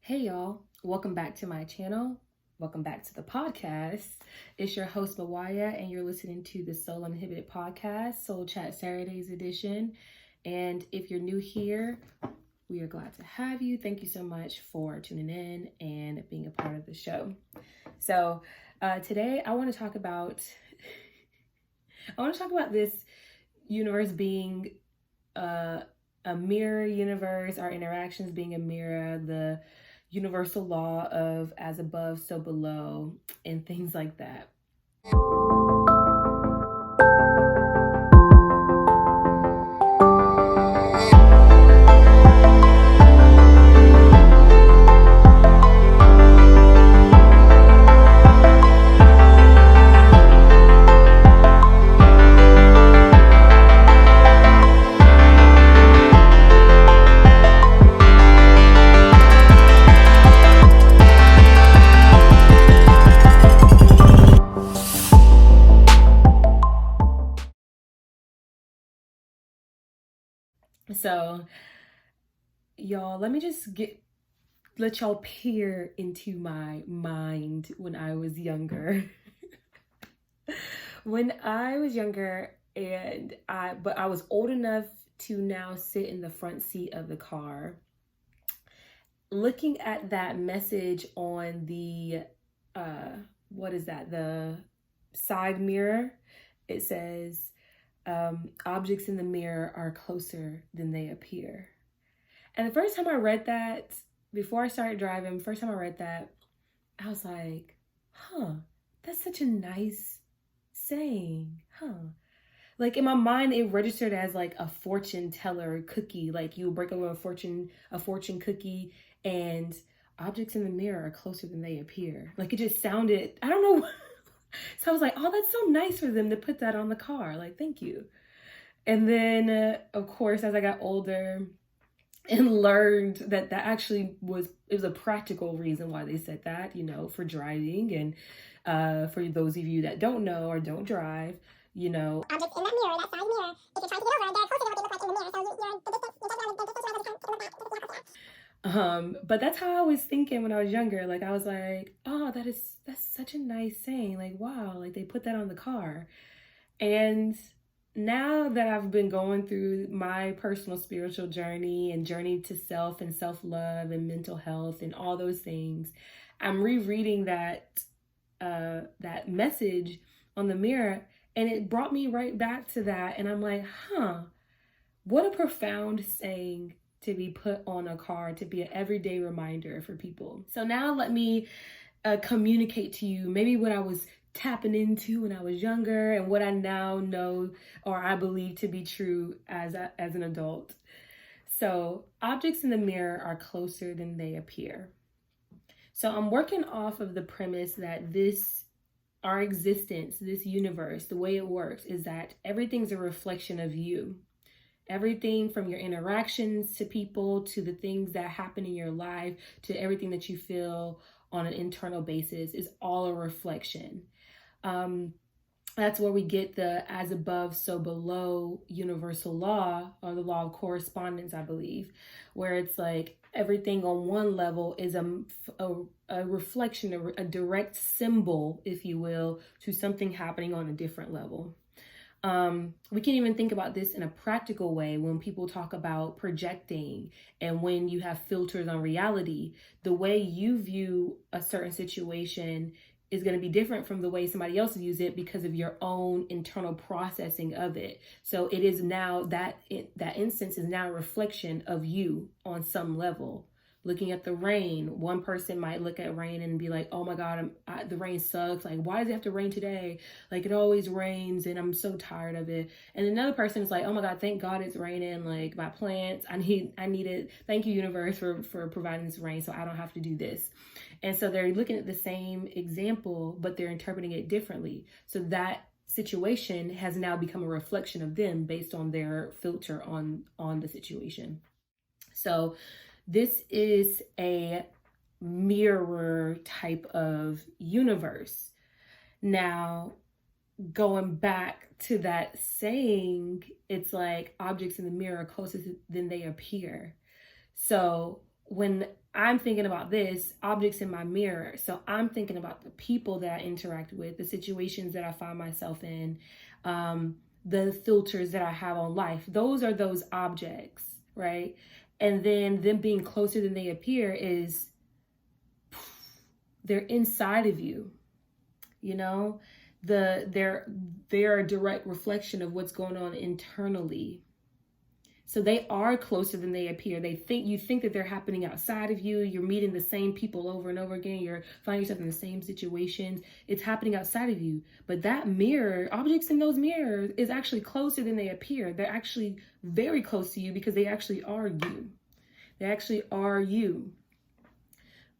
Hey y'all, welcome back to my channel. Welcome back to the podcast. It's your host MYWYA and you're listening to the Uninhibited podcast, Soul Chat Saturdays edition. And if you're new here, we are glad to have you. Thank you so much for tuning in and being a part of the show. So today I want to talk about this universe being a mirror universe, our interactions being a mirror, the universal law of as above, so below, and things like that. So, y'all, let me just let y'all peer into my mind when I was younger. When I was younger, but I was old enough to now sit in the front seat of the car. Looking at that message on the, the side mirror, it says, objects in the mirror are closer than they appear. And the first time I read that, before I started driving, I was like, that's such a nice saying, Like in my mind, it registered as like a fortune teller cookie. Like you break open a fortune cookie and objects in the mirror are closer than they appear. Like it just sounded, I don't know. So I was like, oh, that's so nice for them to put that on the car. Like, thank you. And then, of course, as I got older and learned that actually was a practical reason why they said that, for driving. And for those of you that don't know or don't drive, objects in that mirror, that side mirror, if you're trying to get over and they're closer than what they look like in the mirror, so but that's how I was thinking when I was younger. Like I was like, oh, that's such a nice saying. Like, wow, like they put that on the car. And now that I've been going through my personal spiritual journey and journey to self and self-love and mental health and all those things, I'm rereading that message on the mirror, and it brought me right back to that. And I'm like, what a profound saying to be put on a car, to be an everyday reminder for people. So now let me communicate to you maybe what I was tapping into when I was younger and what I now know or I believe to be true as an adult. So objects in the mirror are closer than they appear. So I'm working off of the premise that our existence, this universe, the way it works is that everything's a reflection of you. Everything from your interactions to people, to the things that happen in your life, to everything that you feel on an internal basis is all a reflection. That's where we get the as above, so below universal law, or the law of correspondence, I believe, where it's like everything on one level is a reflection, a direct symbol, if you will, to something happening on a different level. We can even think about this in a practical way when people talk about projecting and when you have filters on reality. The way you view a certain situation is going to be different from the way somebody else views it because of your own internal processing of it. So it is now that instance is now a reflection of you on some level. Looking at the rain, one person might look at rain and be like, oh my God, the rain sucks. Like, why does it have to rain today? Like, it always rains and I'm so tired of it. And another person is like, oh my God, thank God it's raining. Like my plants, I need it. Thank you, universe, for providing this rain so I don't have to do this. And so they're looking at the same example, but they're interpreting it differently. So that situation has now become a reflection of them based on their filter on the situation. So this is a mirror type of universe. Now, going back to that saying, it's like objects in the mirror are closer than they appear. So when I'm thinking about this, objects in my mirror, so I'm thinking about the people that I interact with, the situations that I find myself in, the filters that I have on life. Those are those objects, right? And then them being closer than they appear is they're inside of you, you know? They're a direct reflection of what's going on internally. So they are closer than they appear. You think that they're happening outside of you. You're meeting the same people over and over again. You're finding yourself in the same situations. It's happening outside of you. But that mirror, objects in those mirrors, is actually closer than they appear. They're actually very close to you because they actually are you. They actually are you.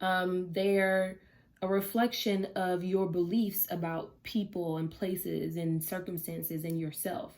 They're a reflection of your beliefs about people and places and circumstances and yourself.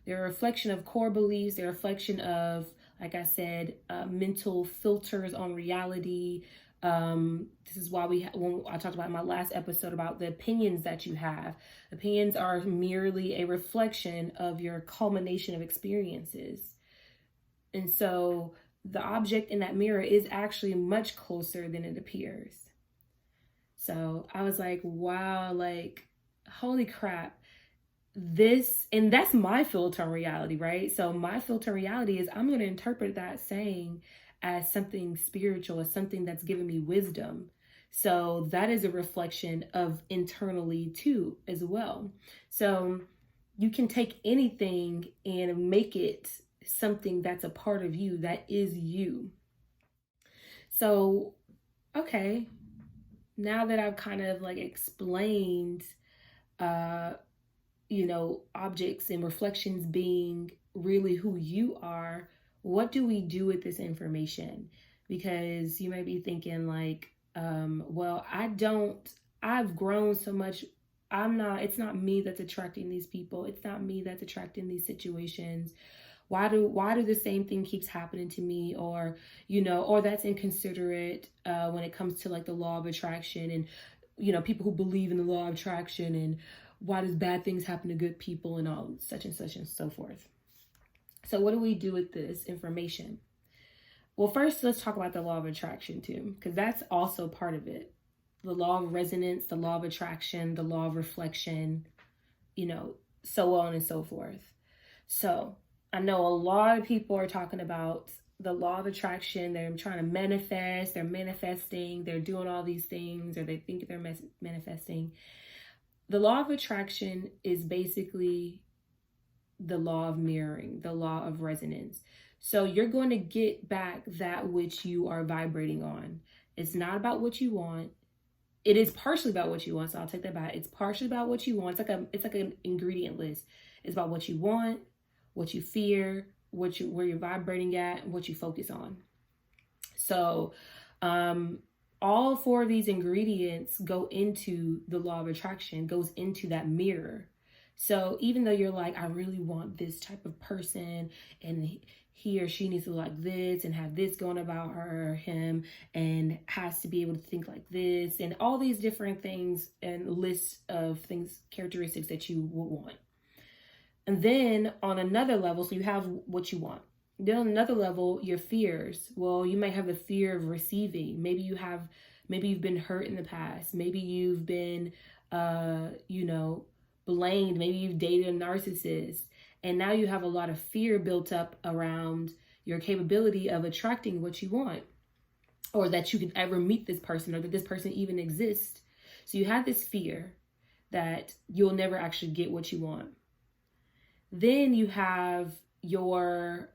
They're a reflection of core beliefs. They're a reflection of, like I said, mental filters on reality. This is why when I talked about in my last episode about the opinions that you have. Opinions are merely a reflection of your culmination of experiences. And so the object in that mirror is actually much closer than it appears. So I was like, wow, like, holy crap. And that's my filter on reality, right? So my filter on reality is I'm going to interpret that saying as something spiritual, as something that's giving me wisdom. So that is a reflection of internally too, as well. So you can take anything and make it something that's a part of you, that is you. So, okay, now that I've kind of like explained, objects and reflections being really who you are, what do we do with this information? Because you might be thinking like, I've grown so much. It's not me that's attracting these people. It's not me that's attracting these situations. Why do the same thing keeps happening to me? Or that's inconsiderate when it comes to like the law of attraction and, people who believe in the law of attraction, and why does bad things happen to good people and all such and so forth. So what do we do with this information? Well, first, let's talk about the law of attraction too, because that's also part of it. The law of resonance, the law of attraction, the law of reflection, so on and so forth. So I know a lot of people are talking about the law of attraction. They're trying to manifest, they're manifesting, they're doing all these things, or they think they're manifesting. The law of attraction is basically the law of mirroring, the law of resonance. So you're going to get back that which you are vibrating on. It's not about what you want. It is partially about what you want, so I'll take that back. It's partially about what you want. It's like an ingredient list. It's about what you want, what you fear, where you're vibrating at, and what you focus on. So all four of these ingredients go into the law of attraction, goes into that mirror. So even though you're like, I really want this type of person, and he or she needs to look like this and have this going about her or him, and has to be able to think like this, and all these different things and lists of things, characteristics that you would want. And then on another level, so you have what you want. Then on another level, your fears. Well, you might have the fear of receiving. Maybe you've been hurt in the past. Maybe you've been, blamed. Maybe you've dated a narcissist. And now you have a lot of fear built up around your capability of attracting what you want, or that you can ever meet this person, or that this person even exists. So you have this fear that you'll never actually get what you want. Then you have your,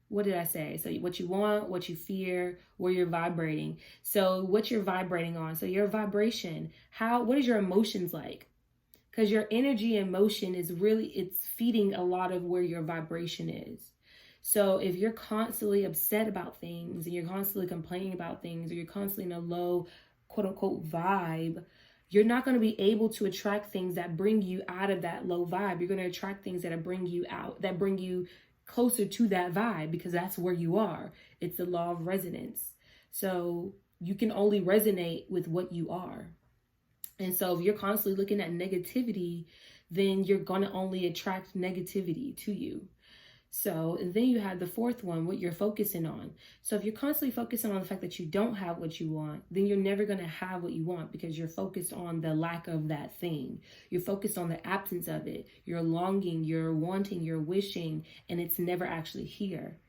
what did I say? So what you want, what you fear, where you're vibrating. So what you're vibrating on. So your vibration, what is your emotions like? Because your energy and motion it's feeding a lot of where your vibration is. So if you're constantly upset about things, and you're constantly complaining about things, or you're constantly in a low, quote unquote, vibe, you're not going to be able to attract things that bring you out of that low vibe. You're going to attract things that bring you out, that bring you closer to that vibe, because that's where you are. It's the law of resonance. So you can only resonate with what you are. And so if you're constantly looking at negativity, then you're going to only attract negativity to you. So then you have the fourth one, what you're focusing on. So if you're constantly focusing on the fact that you don't have what you want, then you're never going to have what you want because you're focused on the lack of that thing. You're focused on the absence of it. You're longing, you're wanting, you're wishing, and it's never actually here.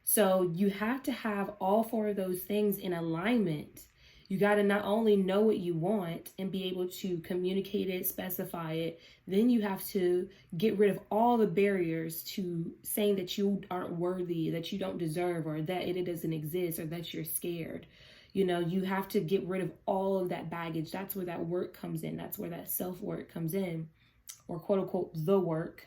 So you have to have all four of those things in alignment. You got to not only know what you want and be able to communicate it, specify it, then you have to get rid of all the barriers to saying that you aren't worthy, that you don't deserve, or that it doesn't exist, or that you're scared. You know, you have to get rid of all of that baggage. That's where that work comes in. That's where that self-work comes in, or quote unquote, the work.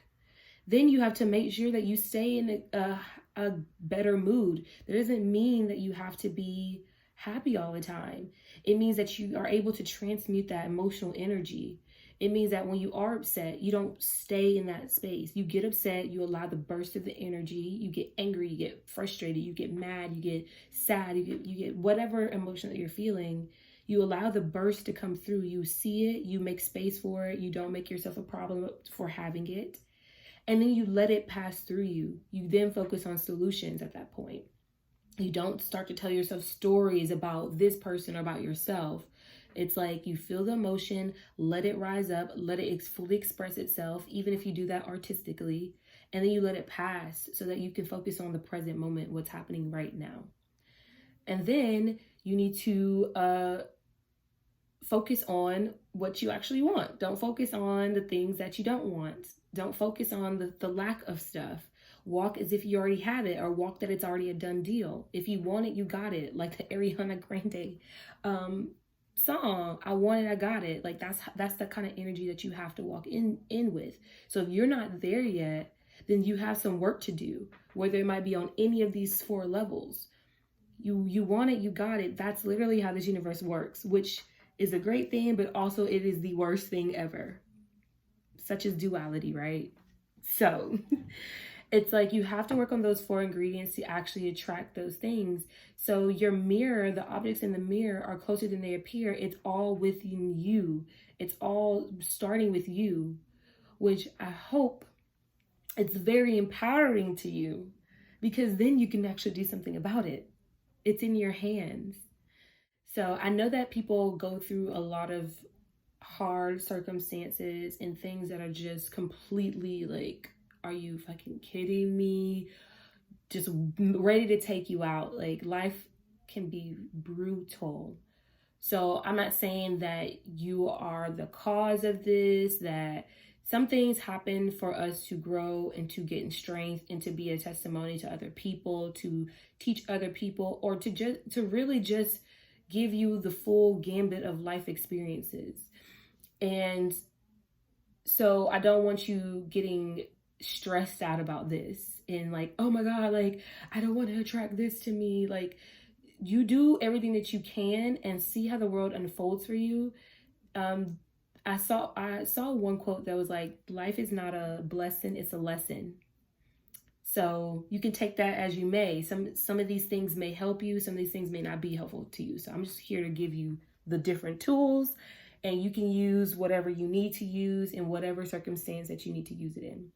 Then you have to make sure that you stay in a better mood. That doesn't mean that you have to be happy all the time. It means that you are able to transmute that emotional energy. It means that when you are upset, you don't stay in that space. You get upset, you allow the burst of the energy, you get angry, you get frustrated, you get mad, you get sad, you get whatever emotion that you're feeling. You allow the burst to come through. You see it, you make space for it, you don't make yourself a problem for having it. And then you let it pass through you. You then focus on solutions at that point. You don't start to tell yourself stories about this person or about yourself. It's like you feel the emotion, let it rise up, let it fully express itself, even if you do that artistically, and then you let it pass so that you can focus on the present moment, what's happening right now. And then you need to focus on what you actually want. Don't focus on the things that you don't want. Don't focus on the lack of stuff. Walk as if you already have it, or walk that it's already a done deal. If you want it, you got it. Like the Ariana Grande song, I want it, I got it. Like that's the kind of energy that you have to walk in with. So if you're not there yet, then you have some work to do, whether it might be on any of these four levels. You want it, you got it. That's literally how this universe works, which is a great thing, but also it is the worst thing ever. Such as duality, right? So it's like you have to work on those four ingredients to actually attract those things. So your mirror, the objects in the mirror are closer than they appear. It's all within you. It's all starting with you, which I hope it's very empowering to you, because then you can actually do something about it. It's in your hands. So I know that people go through a lot of hard circumstances and things that are just completely like, are you fucking kidding me? Just ready to take you out. Like, life can be brutal. So I'm not saying that you are the cause of this, that some things happen for us to grow and to get in strength and to be a testimony to other people, to teach other people, or to really just give you the full gambit of life experiences. And so I don't want you getting stressed out about this and like, oh my God, like, I don't want to attract this to me. Like, you do everything that you can and see how the world unfolds for you. I saw one quote that was like, life is not a blessing, it's a lesson. So you can take that as you may. Some of these things may help you, some of these things may not be helpful to you. So I'm just here to give you the different tools, and you can use whatever you need to use in whatever circumstance that you need to use it in.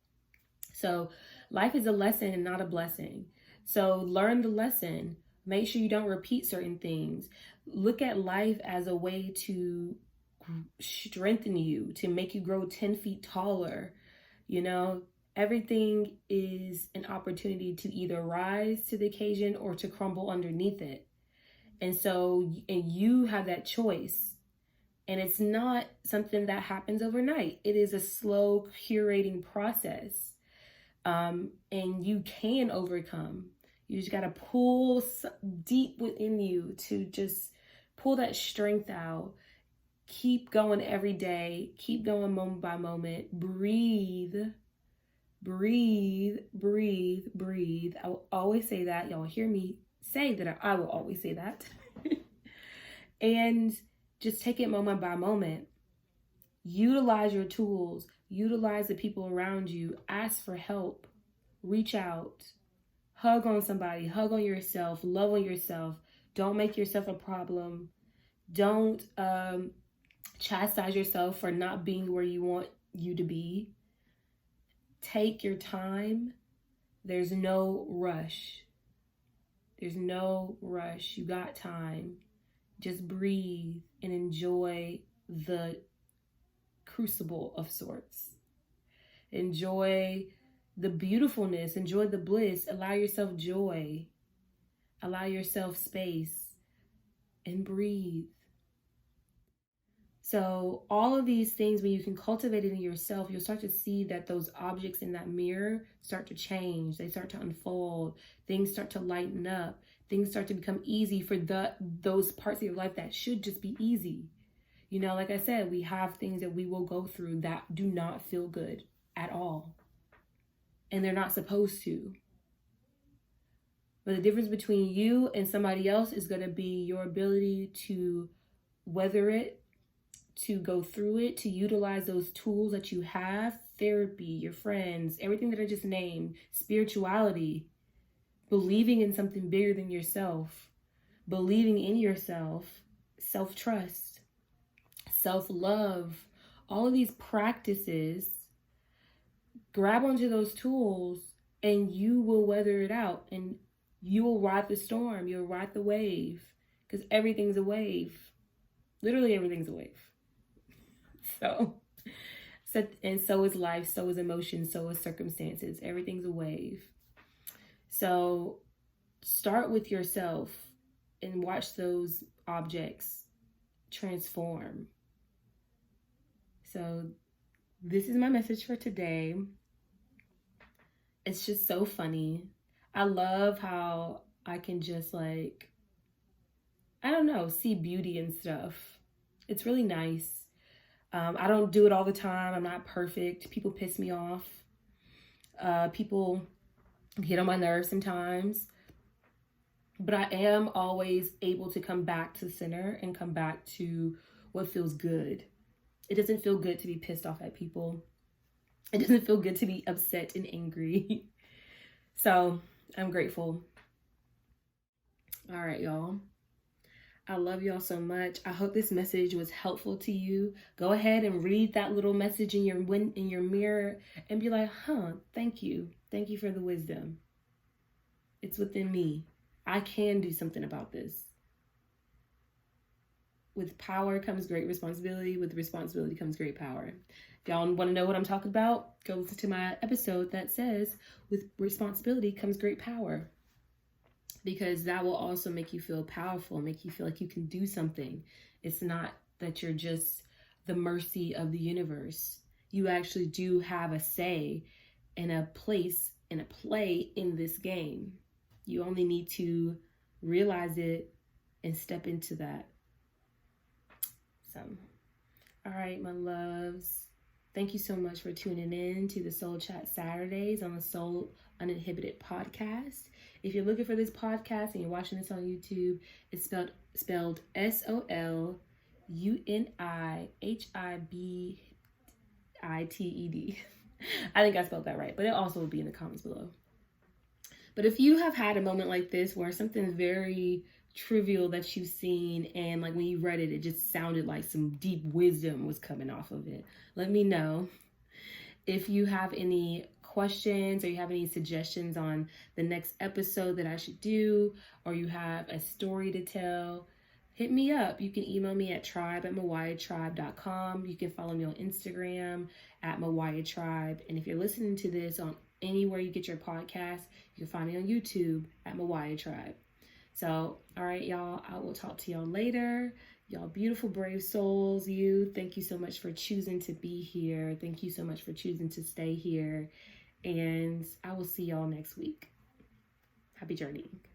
So life is a lesson and not a blessing. So learn the lesson. Make sure you don't repeat certain things. Look at life as a way to strengthen you, to make you grow 10 feet taller. You know, everything is an opportunity to either rise to the occasion or to crumble underneath it. And so, and you have that choice. And it's not something that happens overnight. It is a slow curating process. And you can overcome. You just got to pull deep within you to just pull that strength out. Keep going every day. Keep going moment by moment. Breathe. Breathe, breathe, breathe. I will always say that. Y'all hear me say that. I will always say that. And just take it moment by moment. Utilize your tools. Utilize the people around you. Ask for help. Reach out. Hug on somebody. Hug on yourself. Love on yourself. Don't make yourself a problem. Don't chastise yourself for not being where you want you to be. Take your time. There's no rush. There's no rush. You got time. Just breathe and enjoy the crucible of sorts. Enjoy the beautifulness. Enjoy the bliss. Allow yourself joy. Allow yourself space and breathe. So all of these things, when you can cultivate it in yourself, you'll start to see that those objects in that mirror start to change. They start to unfold. Things start to lighten up. Things start to become easy for those parts of your life that should just be easy. You know, like I said, we have things that we will go through that do not feel good at all. And they're not supposed to. But the difference between you and somebody else is going to be your ability to weather it, to go through it, to utilize those tools that you have, therapy, your friends, everything that I just named, spirituality, believing in something bigger than yourself, believing in yourself, self-trust, self-love, all of these practices. Grab onto those tools and you will weather it out, and you will ride the storm. You'll ride the wave, because everything's a wave. Literally everything's a wave. So is life, so is emotion, so is circumstances. Everything's a wave. So start with yourself and watch those objects transform. So this is my message for today. It's just so funny. I love how I can just like, I don't know, see beauty in stuff. It's really nice. I don't do it all the time. I'm not perfect. People piss me off. People get on my nerves sometimes. But I am always able to come back to center and come back to what feels good. It doesn't feel good to be pissed off at people. It doesn't feel good to be upset and angry. So I'm grateful. All right, y'all. I love y'all so much. I hope this message was helpful to you. Go ahead and read that little message in your mirror and be like, thank you. Thank you for the wisdom. It's within me. I can do something about this. With power comes great responsibility. With responsibility comes great power. If y'all want to know what I'm talking about, go listen to my episode that says, with responsibility comes great power. Because that will also make you feel powerful, make you feel like you can do something. It's not that you're just the mercy of the universe. You actually do have a say and a place and a play in this game. You only need to realize it and step into that. So, all right, my loves. Thank you so much for tuning in to the Soul Chat Saturdays on the Soul Uninhibited podcast. If you're looking for this podcast and you're watching this on YouTube, it's spelled SOLUNIHIBITED. I think I spelled that right, but it also will be in the comments below. But if you have had a moment like this where something very trivial that you've seen and like when you read it, it just sounded like some deep wisdom was coming off of it, let me know. If you have any questions or you have any suggestions on the next episode that I should do, or you have a story to tell, hit me up. You can email me at tribe@MYWYAtribe.com. You can follow me on Instagram at MYWYAtribe. And if you're listening to this on anywhere you get your podcast, you can find me on YouTube at MYWYAtribe. So, all right, y'all, I will talk to y'all later. Y'all beautiful, brave souls, thank you so much for choosing to be here. Thank you so much for choosing to stay here. And I will see y'all next week. Happy journeying.